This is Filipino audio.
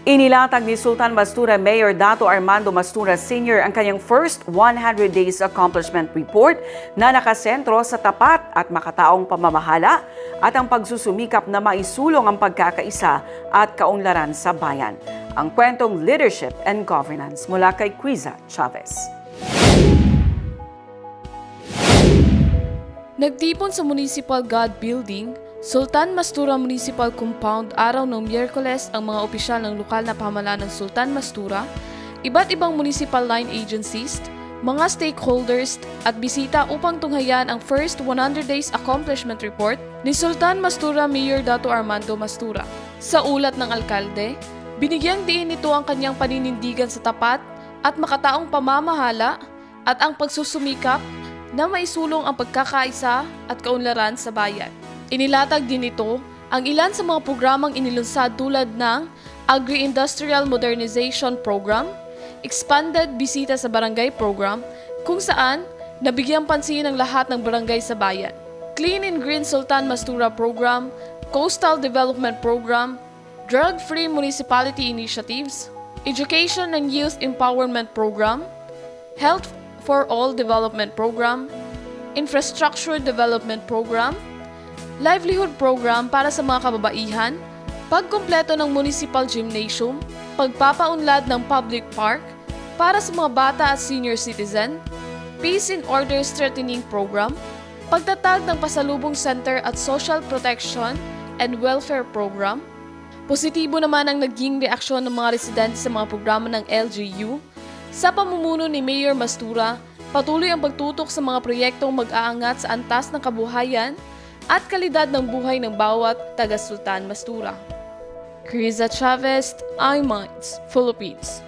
Inilatag ni Sultan Mastura Mayor Dato Armando Mastura Sr. ang kanyang first 100 Days Accomplishment Report na nakasentro sa tapat at makataong pamamahala at ang pagsusumikap na maisulong ang pagkakaisa at kaunlaran sa bayan. Ang kwentong Leadership and Governance mula kay Quiza Chavez. Nagtipon sa Municipal God Building, Sultan Mastura Municipal Compound araw ng Miyerkules ang mga opisyal ng lokal na pamahalaan ng Sultan Mastura, iba't ibang municipal line agencies, mga stakeholders at bisita upang tunghayan ang first 100 Days Accomplishment Report ni Sultan Mastura Mayor Dato Armando Mastura. Sa ulat ng alkalde, binigyang diin nito ang kanyang paninindigan sa tapat at makataong pamamahala at ang pagsusumikap na maisulong ang pagkakaisa at kaunlaran sa bayan. Inilatag din ito ang ilan sa mga programang inilunsad tulad ng Agri-Industrial Modernization Program, Expanded Bisita sa Barangay Program, kung saan nabigyang pansin ang lahat ng barangay sa bayan, Clean and Green Sultan Mastura Program, Coastal Development Program, Drug-Free Municipality Initiatives, Education and Youth Empowerment Program, Health for All Development Program, Infrastructure Development Program, livelihood program para sa mga kababaihan, pagkumpleto ng municipal gymnasium, pagpapaunlad ng public park para sa mga bata at senior citizen, peace and order strengthening program, pagtatag ng pasalubong center at social protection and welfare program. Positibo naman ang naging reaksyon ng mga residente sa mga programa ng LGU. Sa pamumuno ni Mayor Mastura, patuloy ang pagtutok sa mga proyektong mag-aangat sa antas ng kabuhayan at kalidad ng buhay ng bawat taga-Sultan Mastura. Quiza Chavez, iMinds, Philippines.